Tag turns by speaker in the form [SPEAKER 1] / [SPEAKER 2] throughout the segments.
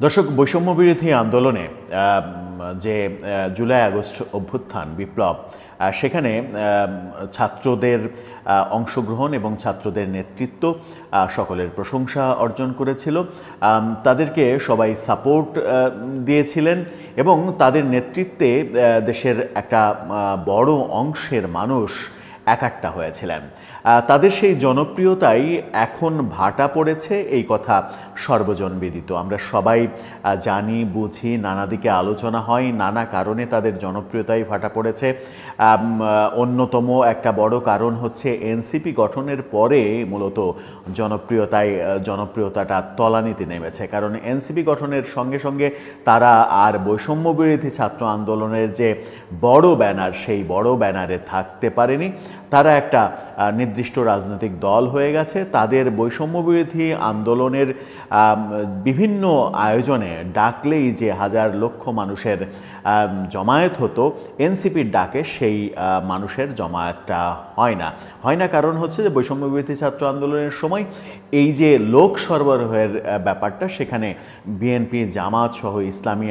[SPEAKER 1] দর্শক, বৈষম্য বিরোধী আন্দোলনে যে জুলাই আগস্ট অভ্যুত্থান বিপ্লব, সেখানে ছাত্রদের অংশগ্রহণ এবং ছাত্রদের নেতৃত্ব সকলের প্রশংসা অর্জন করেছিল। তাদেরকে সবাই সাপোর্ট দিয়েছিলেন এবং তাদের নেতৃত্বে দেশের একটা বড় অংশের মানুষ একাট্টা হয়েছিলেন। তাদের সেই জনপ্রিয়তাই এখন ভাটা পড়েছে, এই কথা সর্বজনবিদিত। আমরা সবাই জানি, বুঝি, নানা দিকে আলোচনা হয়, নানা কারণে তাদের জনপ্রিয়তাই ভাটা পড়েছে। অন্যতম একটা বড় কারণ হচ্ছে এনসিপি গঠনের পরে মূলত জনপ্রিয়তাটা তলানিতে নেমেছে। কারণ এনসিপি গঠনের সঙ্গে সঙ্গে তারা আর বৈষম্য বিরোধী ছাত্র আন্দোলনের যে বড় ব্যানার, সেই বড় ব্যানারে থাকতে পারেনি। তারা একটা নির্দিষ্ট রাজনৈতিক দল হয়ে গেছে। তাদের বৈষম্য বিরোধী আন্দোলনের বিভিন্ন আয়োজনে ডাকলেই যে হাজার লক্ষ মানুষের জমায়েত হতো, এনসিপির ডাকে সেই মানুষের জমায়েতটা হয় না। কারণ হচ্ছে যে বৈষম্য বিরোধী ছাত্র আন্দোলনের সময় এই যে লোক সরবরাহের ব্যাপারটা, সেখানে বিএনপি, জামাত সহ ইসলামী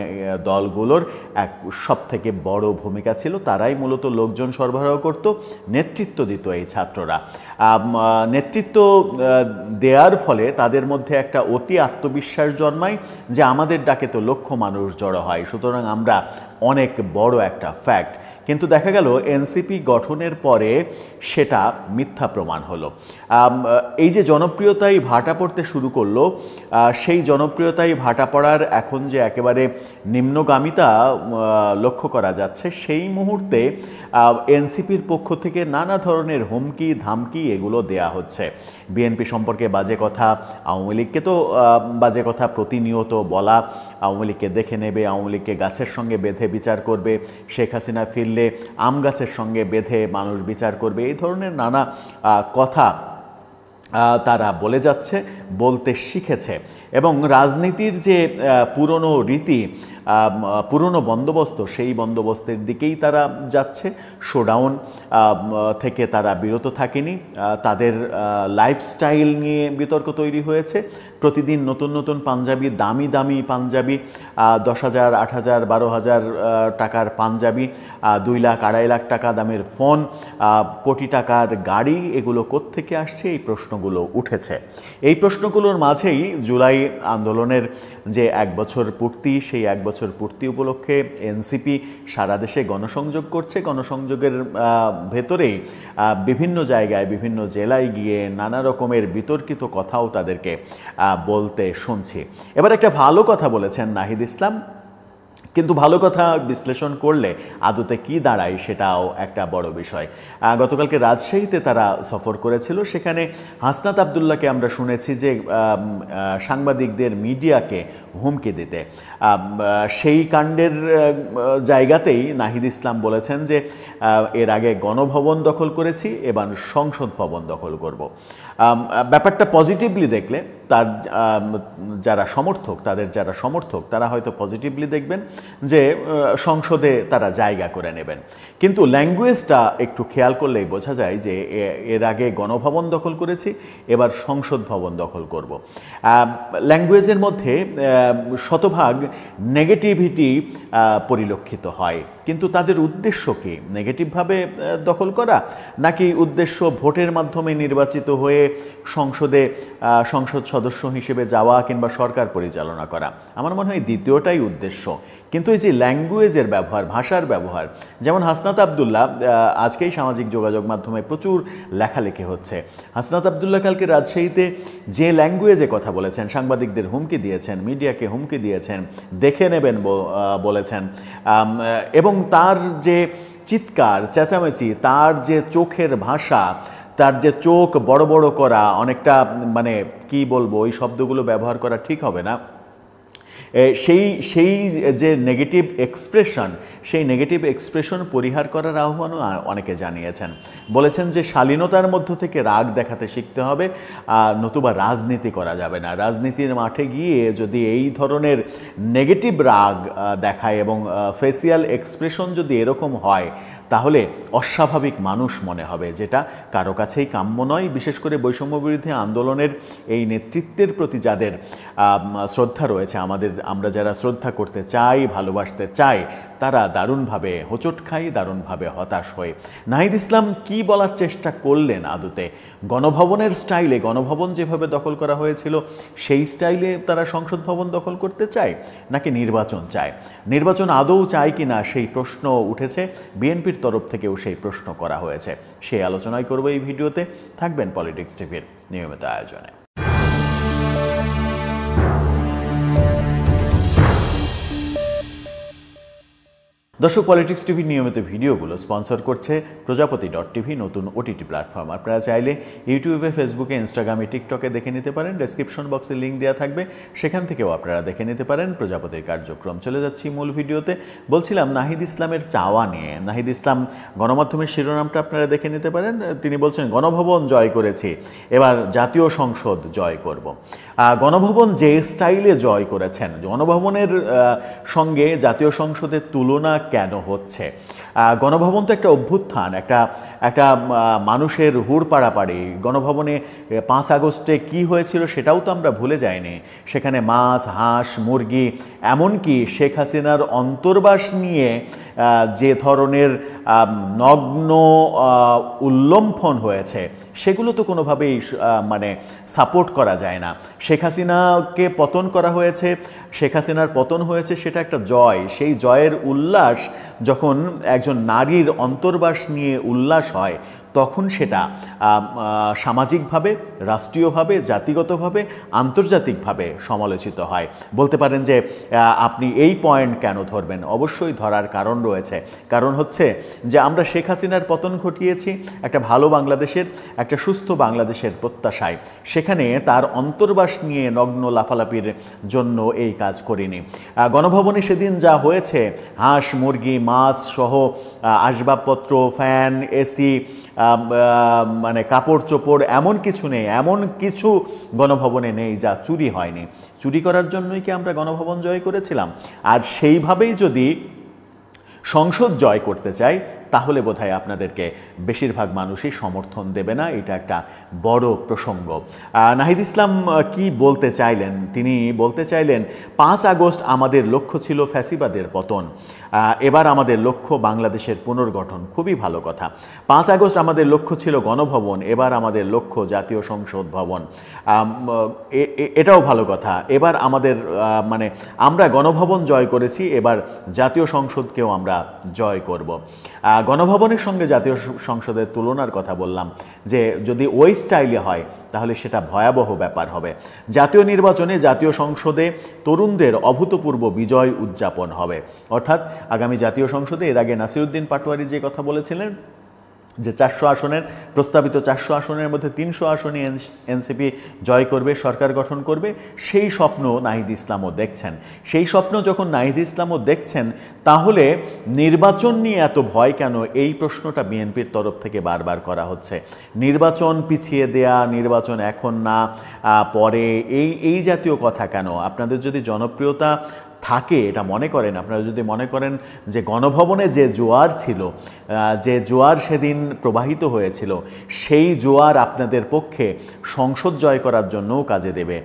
[SPEAKER 1] দলগুলোর এক সবথেকে বড় ভূমিকা ছিল। তারাই মূলত লোকজন সরবরাহ করত, নেতৃত্ব দিত এই ছাত্ররা। নেতৃত্ব দেওয়ার ফলে তাদের মধ্যে একটা অতি আত্মবিশ্বাস জন্মায় যে আমাদের ডাকে তো লক্ষ মানুষ জড়ো হয়, সুতরাং আমরা অনেক বড় একটা ফ্যাক্ট। কিন্তু দেখা গেল এনসিপি গঠনের পরে সেটা মিথ্যা প্রমাণ হলো। এই যে জনপ্রিয়তাই ভাটা পড়তে শুরু করলো, সেই জনপ্রিয়তাই ভাটা পড়ার এখন যে একেবারে নিম্নগামিতা লক্ষ্য করা যাচ্ছে, সেই মুহূর্তে এনসিপির পক্ষ থেকে নানা ধরনের হুমকি ধামকি এগুলো দেয়া হচ্ছে। বিএনপি সম্পর্কে বাজে কথা, আওয়ামী লীগকে তো বাজে কথা প্রতিনিয়ত বলা, আওয়ামী লীগকে দেখে নেবে, আওয়ামী লীগকে গাছের সঙ্গে বেঁধে বিচার করবে, শেখ হাসিনা ফিরলে আম গাছের সঙ্গে বেঁধে মানুষ বিচার করবে, এই ধরনের নানা কথা তারা বলে যাচ্ছে, বলতে শিখেছে। এবং রাজনীতির যে পুরনো রীতি, পুরনো বন্দোবস্ত, সেই বন্দোবস্তের দিকেই তারা যাচ্ছে। শোডাউন থেকে তারা বিরত থাকেনি। তাদের লাইফস্টাইল নিয়ে বিতর্ক তৈরি হয়েছে। প্রতিদিন নতুন নতুন পাঞ্জাবি, দামি দামি পাঞ্জাবি, 10,000, 8,000, 12,000 টাকার পাঞ্জাবি, 2 লাখ 2.5 লাখ টাকা দামের ফোন, কোটি টাকার গাড়ি, এগুলো কোত্থেকে আসছে, এই প্রশ্নগুলো উঠেছে। এই প্রশ্নগুলোর মাঝেই জুলাই আন্দোলনের যে 1 বছর পূর্তি, সেই 1 বছর পূর্তি উপলক্ষে এনসিপি সারা দেশে গণসংযোগ করছে। গণসংযোগের ভেতরেই বিভিন্ন জায়গায়, বিভিন্ন জেলায় গিয়ে নানা রকমের বিতর্কিত কথাও তাদেরকে বলতে শুনছি। এবার একটা ভালো কথা বলেছেন নাহিদ ইসলাম, কিন্তু ভালো কথা বিশ্লেষণ করলে আদতে কি দাঁড়ায় সেটাও একটা বড় বিষয়। গতকালকে রাজশাহীতে তারা সফর করেছিল। সেখানে হাসনাত আবদুল্লাহকে আমরা শুনেছি যে সাংবাদিকদের, মিডিয়াকে হুমকি দিতে। সেই কাণ্ডের জায়গাতেই নাহিদ ইসলাম বলেছেন যে এর আগে গণভবন দখল করেছি, এবার সংসদ ভবন দখল করব। ব্যাপারটা পজিটিভলি দেখলে তার যারা সমর্থক তারা হয়তো পজিটিভলি দেখবেন যে সংসদে তারা জায়গা করে নেবেন। কিন্তু ল্যাঙ্গুয়েজটা একটু খেয়াল করলেই বোঝা যায় যে এর আগে গণভবন দখল করেছি, এবার সংসদ ভবন দখল করব। ল্যাঙ্গুয়েজের মধ্যে শতভাগ নেগেটিভিটি পরিলক্ষিত হয়, কিন্তু তাদের উদ্দেশ্য কি? নেগেটিভভাবে দখল করা, নাকি উদ্দেশ্য ভোটের মাধ্যমে নির্বাচিত হয়ে সংসদ সদস্য হিসেবে যাওয়া কিংবা সরকার পরিচালনা করা? আমার মনে হয় দ্বিতীয়টাই উদ্দেশ্য। কিন্তু এই যে ল্যাঙ্গুয়েজের ব্যবহার, ভাষার ব্যবহার, যেমন হাসনাত আবদুল্লাহ, আজকেই সামাজিক যোগাযোগ মাধ্যমে প্রচুর লেখালেখি হচ্ছে। হাসনাত আবদুল্লাহ কালকে রাজশাহীতে যে ল্যাঙ্গুয়েজে কথা বলেছেন, সাংবাদিকদের হুমকি দিয়েছেন, মিডিয়াকে হুমকি দিয়েছেন, দেখে নেবেন বলেছেন, এবং তার যে চিৎকার চেঁচামেচি, তার যে চোখের ভাষা, তার যে চোখ বড় বড় করা, অনেকটা মানে কি বলবো, ওই শব্দগুলো ব্যবহার করা ঠিক হবে না, সেই যে নেগেটিভ এক্সপ্রেশন, সেই নেগেটিভ এক্সপ্রেশন পরিহার করার আহ্বানও অনেকে জানিয়েছেন। বলেছেন যে শালীনতার মধ্য থেকে রাগ দেখাতে শিখতে হবে, নতুবা রাজনীতি করা যাবে না। রাজনীতির মাঠে গিয়ে যদি এই ধরনের নেগেটিভ রাগ দেখায় এবং ফেসিয়াল এক্সপ্রেশন যদি এরকম হয়, তাহলে অস্বাভাবিক মানুষ মনে হবে, যেটা কারো কাছেই কাম্য নয়। বিশেষ করে বৈষম্য বিরোধী আন্দোলনের এই নেতৃত্বের প্রতি যাদের শ্রদ্ধা রয়েছে, আমরা যারা শ্রদ্ধা করতে চাই, ভালোবাসতে চাই, তারা দারুণভাবে হোঁচট খাই, দারুণভাবে হতাশ হয়ে। নাহিদ ইসলাম কি বলার চেষ্টা করলেন আদতে? গণভবনের স্টাইলে, গণভবন যেভাবে দখল করা হয়েছিল সেই স্টাইলে তারা সংসদ ভবন দখল করতে চায়, নাকি নির্বাচন চায়? নির্বাচন আদৌ চায় কি না সেই প্রশ্ন উঠেছে, বিএনপির তরফ থেকেও সেই প্রশ্ন করা হয়েছে। সেই আলোচনাই করব এই ভিডিওতে। থাকবেন পলিটিক্স টিভির নিয়মিত আয়োজনে। দর্শক, পলিটিক্স টিভির নিয়মিত ভিডিওগুলো স্পন্সর করছে প্রজাপতি.টিভি, নতুন ওটিটি প্ল্যাটফর্ম। আপনারা চাইলে ইউটিউবে, ফেসবুকে, ইনস্টাগ্রামে, টিকটকে দেখে নিতে পারেন। ডেসক্রিপশন বক্সে লিঙ্ক দেওয়া থাকবে, সেখান থেকেও আপনারা দেখে নিতে পারেন প্রজাপতির কার্যক্রম। চলে যাচ্ছি মূল ভিডিওতে। বলছিলাম নাহিদ ইসলামের চাওয়া নিয়ে। নাহিদ ইসলাম গণমাধ্যমের শিরোনামটা আপনারা দেখে নিতে পারেন। তিনি বলছেন, গণভবন জয় করেছি, এবার জাতীয় সংসদ জয় করব। গণভবন যে স্টাইলে জয় করেছেন, গণভবনের সঙ্গে জাতীয় সংসদের তুলনা কেন হচ্ছে? গণভবন তো একটা অভ্যুত্থান, একটা মানুষের হুড় পাড়াপাড়ি। গণভবনে 5 আগস্টে কি হয়েছিল সেটাও তো আমরা ভুলে যাইনি। সেখানে মাছ, হাঁস, মুরগি, এমনকি শেখ হাসিনার অন্তর্বাস নিয়ে যে ধরনের নগ্ন উল্লম্ফন হয়েছে, সেগুলো তো কোনোভাবেই মানে সাপোর্ট করা যায় না। শেখ হাসিনাকে পতন করা হয়েছে, শেখ হাসিনার পতন হয়েছে, সেটা একটা জয়। সেই জয়ের উল্লাস যখন একজন নারীর অন্তর্বাস নিয়ে উল্লাস হয়, তখন সেটা সামাজিকভাবে, রাষ্ট্রীয়ভাবে, জাতিগতভাবে, আন্তর্জাতিকভাবে সমালোচিত হয়। বলতে পারেন যে আপনি এই পয়েন্ট কেন ধরবেন? অবশ্যই ধরার কারণ রয়েছে। কারণ হচ্ছে যে আমরা শেখ হাসিনার পতন ঘটিয়েছি একটা ভালো বাংলাদেশের, একটা সুস্থ বাংলাদেশের প্রত্যাশায়। সেখানে তার অন্তর্বাস নিয়ে নগ্ন লাফালাফির জন্য এই কাজ করিনি। গণভবনে সেদিন যা হয়েছে, হাঁস, মুরগি, মাছ সহ আসবাবপত্র, ফ্যান, এসি, মানে কাপড় চোপড়, এমন কিছু নেই, এমন কিছু গণভবনে নেই যা চুরি হয়নি। চুরি করার জন্যই কি আমরা গণভবন জয় করেছিলাম? আর সেইভাবেই যদি সংসদ জয় করতে চাই, তাহলে বোধহয় আপনাদেরকে বেশিরভাগ মানুষই সমর্থন দেবে না। এটা একটা বড় প্রসঙ্গ। নাহিদ ইসলাম কি বলতে চাইলেন? তিনি বলতে চাইলেন, 5 আগস্ট আমাদের লক্ষ্য ছিল ফ্যাসিবাদের পতন, এবার আমাদের লক্ষ্য বাংলাদেশের পুনর্গঠন। খুবই ভালো কথা। 5 আগস্ট আমাদের লক্ষ্য ছিল গণভবন, এবার আমাদের লক্ষ্য জাতীয় সংসদ ভবন। এটাও ভালো কথা। এবার আমাদের মানে আমরা গণভবন জয় করেছি, এবার জাতীয় সংসদকেও আমরা জয় করব। গণভবনের সঙ্গে জাতীয় সংসদের তুলনার কথা বললাম, যে যদি ওই স্টাইলে হয় তাহলে সেটা ভয়াবহ ব্যাপার হবে। জাতীয় নির্বাচনে, জাতীয় সংসদে তরুণদের অভূতপূর্ব বিজয় উদযাপন হবে। অর্থাৎ আগামী জাতীয় সংসদে, এর আগে নাসিরউদ্দিন পাটোয়ারি যে কথা বলেছিলেন যে 400 আসনের, প্রস্তাবিত 400 আসনের মধ্যে 300 আসনে এনসিপি জয় করবে, সরকার গঠন করবে, সেই স্বপ্ন নাহিদ ইসলামও দেখছেন। সেই স্বপ্ন যখন নাহিদ ইসলামও দেখছেন, তাহলে নির্বাচন নিয়ে এত ভয় কেন? এই প্রশ্নটা বিএনপির তরফ থেকে বারবার করা হচ্ছে। নির্বাচন পিছিয়ে দেয়া, নির্বাচন এখন না, পরে, এই জাতীয় কথা কেন? আপনাদের যদি জনপ্রিয়তা থাকে, এটা মনে করেন, আপনারা যদি মনে করেন যে গণভবনে যে জোয়ার ছিল, যে জোয়ার সেদিন প্রবাহিত হয়েছিল, সেই জোয়ার আপনাদের পক্ষে সংসদ জয় করার জন্যও কাজে দেবে।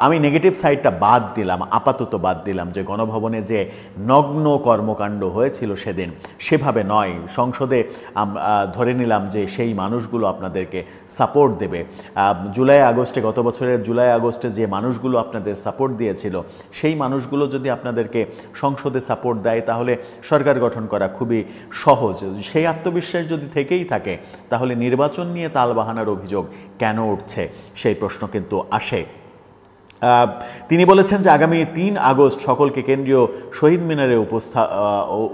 [SPEAKER 1] আমি নেগেটিভ সাইডটা বাদ দিলাম, আপাতত বাদ দিলাম, যে গণভবনে যে নগ্ন কর্মকাণ্ড হয়েছিল সেদিন, সেভাবে নয়। সংসদে ধরে নিলাম যে সেই মানুষগুলো আপনাদেরকে সাপোর্ট দেবে। জুলাই আগস্টে, গত বছরের জুলাই আগস্টে যে মানুষগুলো আপনাদের সাপোর্ট দিয়েছিল, সেই মানুষগুলো যদি আপনাদেরকে সংসদে সাপোর্ট দেয়, তাহলে সরকার গঠন করা খুবই সহজ। সেই আত্মবিশ্বাস যদি থেকেই থাকে, তাহলে নির্বাচন নিয়ে তালবাহানার অভিযোগ কেন উঠছে, সেই প্রশ্ন কিন্তু আসে। তিনি বলেছেন যে আগামী 3 আগস্ট সকলকে কেন্দ্রীয় শহীদ মিনারে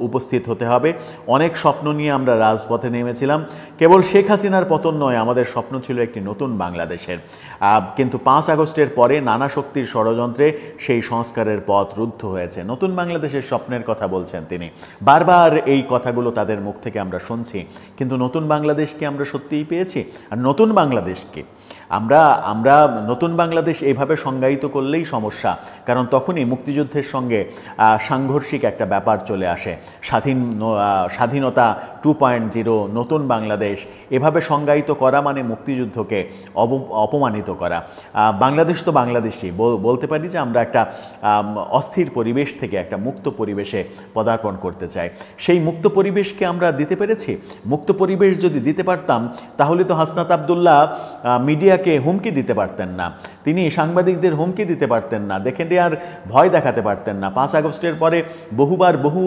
[SPEAKER 1] উপস্থিত হতে হবে। অনেক স্বপ্ন নিয়ে আমরা রাজপথে নেমেছিলাম। কেবল শেখ হাসিনার পতন নয়, আমাদের স্বপ্ন ছিল একটি নতুন বাংলাদেশের। কিন্তু 5 আগস্টের পরে নানা শক্তির ষড়যন্ত্রে সেই সংস্কারের পথ রুদ্ধ হয়েছে। নতুন বাংলাদেশের স্বপ্নের কথা বলছেন তিনি। বারবার এই কথাগুলো তাদের মুখ থেকে আমরা শুনছি, কিন্তু নতুন বাংলাদেশকে আমরা সত্যিই পেয়েছি? আর নতুন বাংলাদেশ কি? আমরা নতুন বাংলাদেশ এইভাবে সংজ্ঞায়িত করলেই সমস্যা, কারণ তখনই মুক্তিযুদ্ধের সঙ্গে সাংঘর্ষিক একটা ব্যাপার চলে আসে। স্বাধীনতা 2.0, নতুন বাংলাদেশ এভাবে সংজ্ঞায়িত করা মানে মুক্তিযুদ্ধকে অপমানিত করা। বাংলাদেশ তো বাংলাদেশই, বলতে পারি যে আমরা একটা অস্থির পরিবেশ থেকে একটা মুক্ত পরিবেশে পদার্পণ করতে চাই। সেই মুক্ত পরিবেশকে আমরা দিতে পেরেছি? মুক্ত পরিবেশ যদি দিতে পারতাম তাহলে তো হাসনাত আবদুল্লাহ মিডিয়াকে হুমকি দিতে পারতেন না, তিনি সাংবাদিকদের হুমকি দিতে পারতেন না, দেখে নেওয়ার ভয় দেখাতে পারতেন না। 5 আগস্টের পরে বহুবার বহু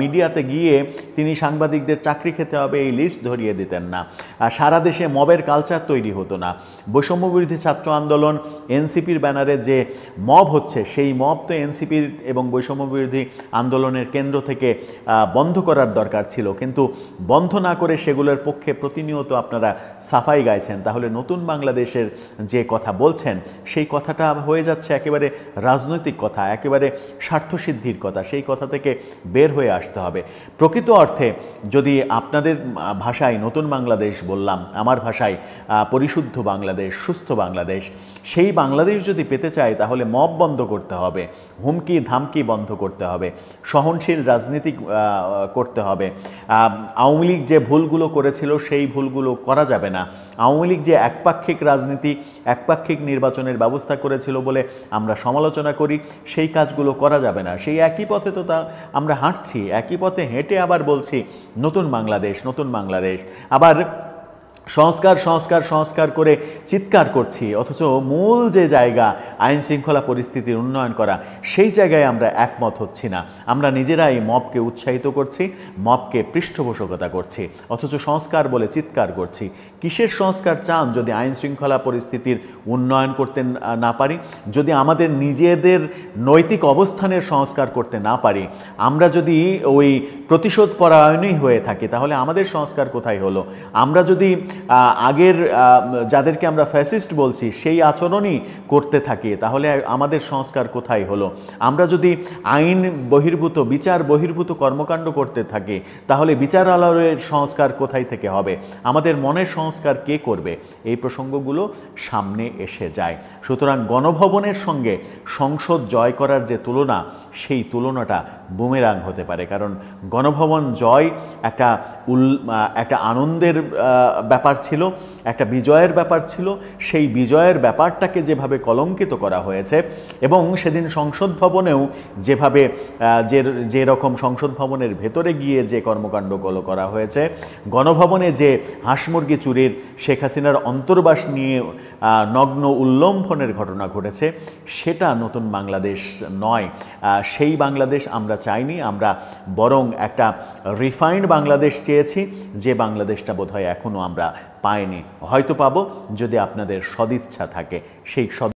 [SPEAKER 1] মিডিয়াতে গিয়ে তিনি সাংবাদিকদের চাকরি খেতে হবে এই লিস্ট ধরিয়ে দিতেন না। সারা দেশে মবের কালচার তৈরি হতো না। বৈষম্যবিরোধী ছাত্র আন্দোলন এনসিপির ব্যানারে যে মব হচ্ছে সেই মব তো এনসিপির এবং বৈষম্যবিরোধী আন্দোলনের কেন্দ্র থেকে বন্ধ করার দরকার ছিল, কিন্তু বন্ধ না করে সেগুলোর পক্ষে প্রতিনিয়ত আপনারা সাফাই গাইছেন। তাহলে নতুন বাংলাদেশের যে কথা বলছেন সেই কথাটা হয়ে যাচ্ছে একেবারে রাজনৈতিক কথা, একেবারে স্বার্থসিদ্ধির কথা। সেই কথা থেকে বের হয়ে আসতে হবে। প্রকৃত অর্থে যদি আপনাদের ভাষায় নতুন বাংলাদেশ বললাম, আমার ভাষায় পরিশুদ্ধ বাংলাদেশ, সুস্থ বাংলাদেশ, সেই বাংলাদেশ যদি পেতে চাই তাহলে মব বন্ধ করতে হবে, হুমকি ধামকি বন্ধ করতে হবে, সহনশীল রাজনীতি করতে হবে। আওয়ামী লীগ যে ভুলগুলো করেছিল সেই ভুলগুলো করা যাবে না। আওয়ামী লীগ যে একপাক্ষিক রাজনীতি, একপাক্ষিক নির্বাচনের ব্যবস্থা করেছিল বলে আমরা সমালোচনা করি, সেই কাজগুলো করা যাবে না। সেই একই পথে তো আমরা হাঁটছি, একই পথে হেঁটে আবার বলছি নতুন বাংলাদেশ, নতুন বাংলাদেশ। আবার সংস্কার সংস্কার সংস্কার করে চিৎকার করছি, অথচ মূল যে জায়গা আইন শৃঙ্খলা পরিস্থিতির উন্নয়ন করা, সেই জায়গায় আমরা একমত হচ্ছি না। আমরা নিজেরাই মবকে উৎসাহিত করছি, মবকে পৃষ্ঠপোষকতা করছি, অথচ সংস্কার বলে চিৎকার করছি। কিসের সংস্কার চান যদি আইন শৃঙ্খলা পরিস্থিতির উন্নয়ন করতে না পারি, যদি আমাদের নিজেদের নৈতিক অবস্থানের সংস্কার করতে না পারি, আমরা যদি ওই প্রতিশোধ পরায়ণই হয়ে থাকি, তাহলে আমাদের সংস্কার কোথায় হলো? আমরা যদি আগের যাদেরকে আমরা ফ্যাসিস্ট বলছি সেই আচরণই করতে থাকি, তাহলে আমাদের সংস্কার কোথায় হলো? আমরা যদি আইন বহির্ভূত, বিচার বহির্ভূত কর্মকাণ্ড করতে থাকি, তাহলে বিচারালয়ের সংস্কার কোথায় থেকে হবে? আমাদের মনের সংস্কার কে করবে? এই প্রসঙ্গগুলো সামনে এসে যায়। সুতরাং গণভবনের সঙ্গে সংসদ জয় করার যে তুলনা, সেই তুলনাটা বুমেরাং হতে পারে। কারণ গণভবন জয় একটা আনন্দের ব্যাপার ছিল, একটা বিজয়ের ব্যাপার ছিল। সেই বিজয়ের ব্যাপারটাকে যেভাবে কলঙ্কিত করা হয়েছে, এবং সেদিন সংসদ ভবনেও যেভাবে যে রকম সংসদ ভবনের ভেতরে গিয়ে যে কর্মকাণ্ডগুলো করা হয়েছে, গণভবনে যে হাঁসমুরগি চুরির, শেখ হাসিনার অন্তর্বাস নিয়ে নগ্ন উল্লম্ফনের ঘটনা ঘটেছে, সেটা নতুন বাংলাদেশ নয়। সেই বাংলাদেশ আমরা চাইনি, আমরা বরং একটা রিফাইন্ড বাংলাদেশ চেয়েছি, যে বাংলাদেশটা বোধহয় এখনও আমরা পাইনি। হয়তো পাবো যদি আপনাদের সদিচ্ছা থাকে। সেই